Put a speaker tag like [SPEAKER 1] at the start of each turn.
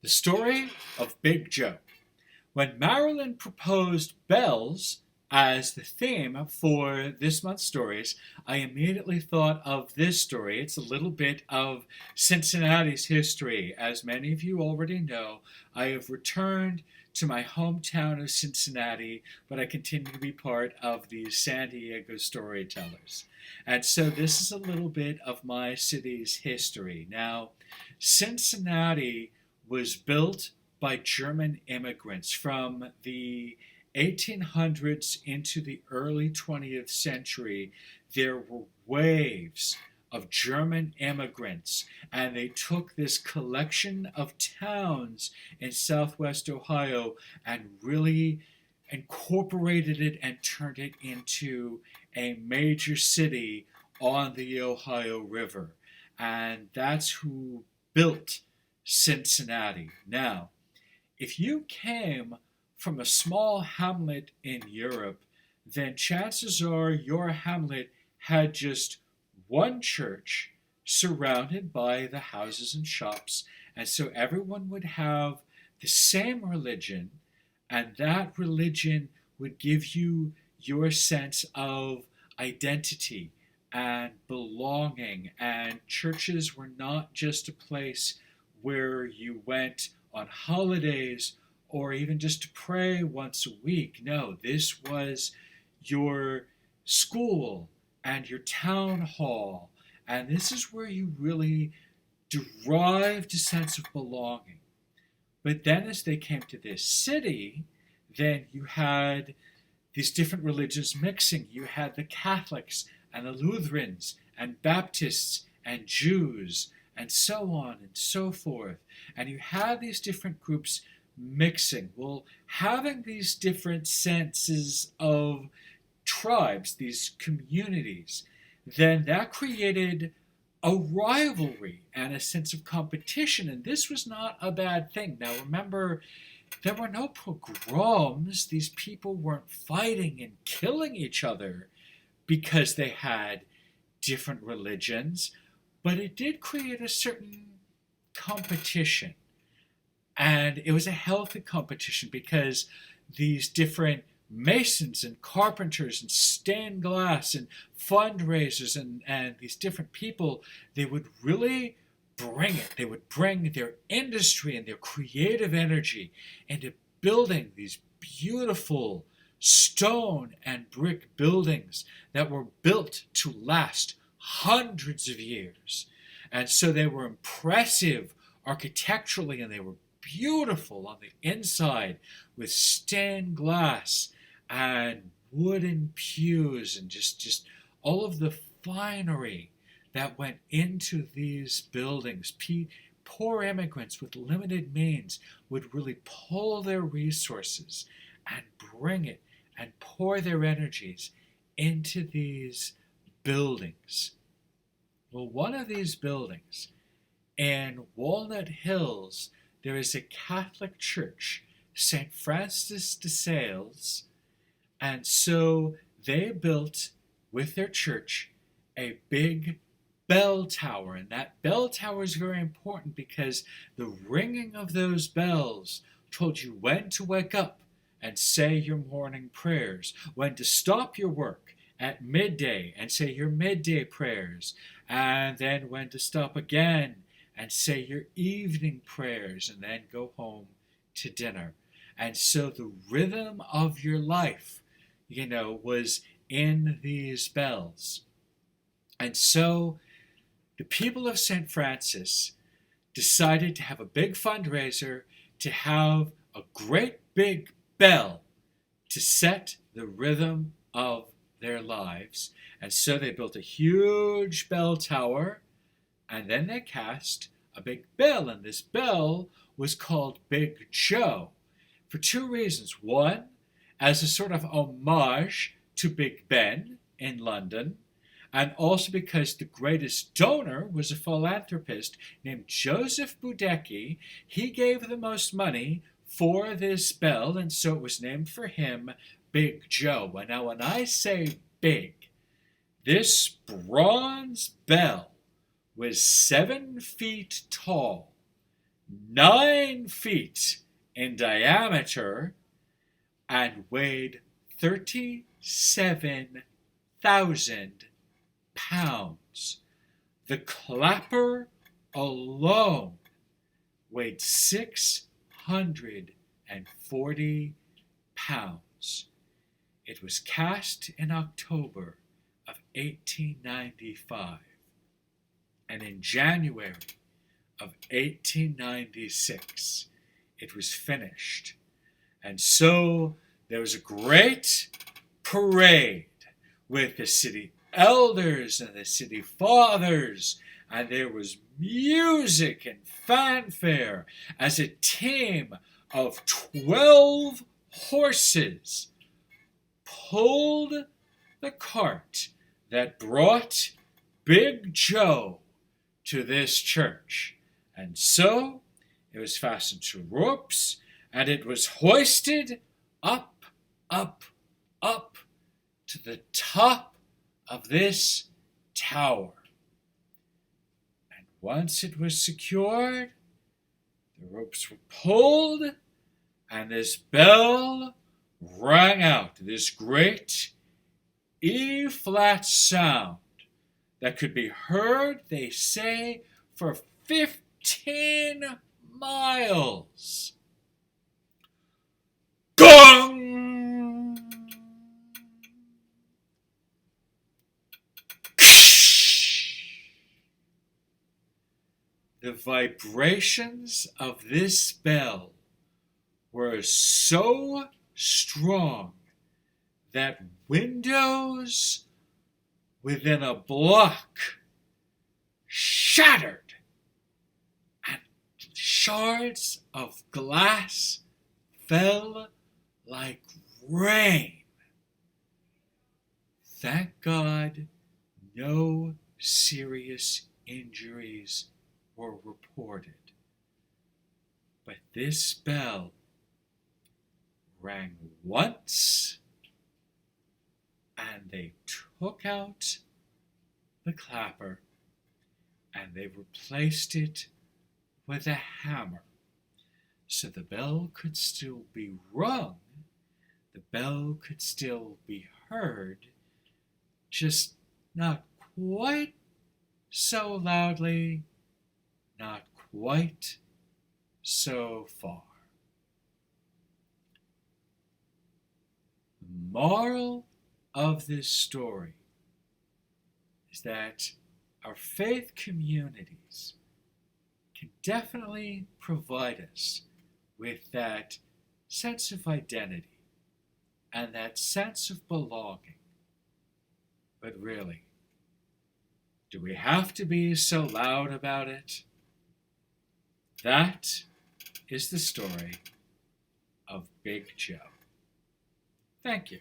[SPEAKER 1] The Story of Big Joe. When Marilyn proposed bells as the theme for this month's stories, I immediately thought of this story. It's a little bit of Cincinnati's history. As many of you already know, I have returned to my hometown of Cincinnati, but I continue to be part of the San Diego Storytellers. And so this is a little bit of my city's history. Now, Cincinnati was built by German immigrants from the 1800s into the early 20th century. There were waves of German immigrants, and they took this collection of towns in southwest Ohio and really incorporated it and turned it into a major city on the Ohio River. And that's who built Cincinnati. Now, if you came from a small hamlet in Europe, then chances are your hamlet had just one church surrounded by the houses and shops, and so everyone would have the same religion, and that religion would give you your sense of identity and belonging, and churches were not just a place where you went on holidays or even just to pray once a week. No, this was your school and your town hall, and this is where you really derived a sense of belonging. But then as they came to this city, then you had these different religions mixing. You had the Catholics and the Lutherans and Baptists and Jews and so on and so forth. And you had these different groups mixing. Well, having these different senses of tribes, these communities, then that created a rivalry and a sense of competition. And this was not a bad thing. Now remember, there were no pogroms. These people weren't fighting and killing each other because they had different religions, but it did create a certain competition. And it was a healthy competition because these different masons and carpenters and stained glass and fundraisers and these different people, they would really bring it. They would bring their industry and their creative energy into building these beautiful stone and brick buildings that were built to last hundreds of years. And so they were impressive architecturally, and they were beautiful on the inside with stained glass and wooden pews and just all of the finery that went into these buildings. Poor immigrants with limited means would really pull their resources and bring it and pour their energies into these buildings. Well, one of these buildings in Walnut Hills, there is a Catholic church, St. Francis de Sales, and so they built with their church a big bell tower, and that bell tower is very important because the ringing of those bells told you when to wake up and say your morning prayers, when to stop your work at midday and say your midday prayers, and then when to stop again and say your evening prayers, and then go home to dinner. And so the rhythm of your life, was in these bells. And so the people of St. Francis decided to have a big fundraiser to have a great big bell to set the rhythm of their lives. And so they built a huge bell tower, and then they cast a big bell, and this bell was called Big Joe for two reasons. One, as a sort of homage to Big Ben in London, and also because the greatest donor was a philanthropist named Joseph Budecki. He gave the most money for this bell, and so it was named for him Big Joe. Now, when I say big, this bronze bell was 7 feet tall. 9 feet in diameter and weighed 37,000 pounds. The clapper alone weighed 640 pounds. It was cast in October of 1895, and in January of 1896 it was finished. And so there was a great parade with the city elders and the city fathers, and there was music and fanfare as a team of 12 horses pulled the cart that brought Big Joe to this church. And so it was fastened to ropes, and it was hoisted up, up, up to the top of this tower. And once it was secured, the ropes were pulled, and this bell rang out, this great E-flat sound that could be heard, they say, for 15 miles. Gong! The vibrations of this bell were so strong that windows within a block shattered, and shards of glass fell like rain. Thank God, no serious injuries were reported. But this bell rang once, and they took out the clapper and they replaced it with a hammer, so the bell could still be rung, the bell could still be heard, just not quite so loudly, not quite so far. The moral of this story is that our faith communities can definitely provide us with that sense of identity and that sense of belonging. But really, do we have to be so loud about it? That is the story of Big Joe. Thank you.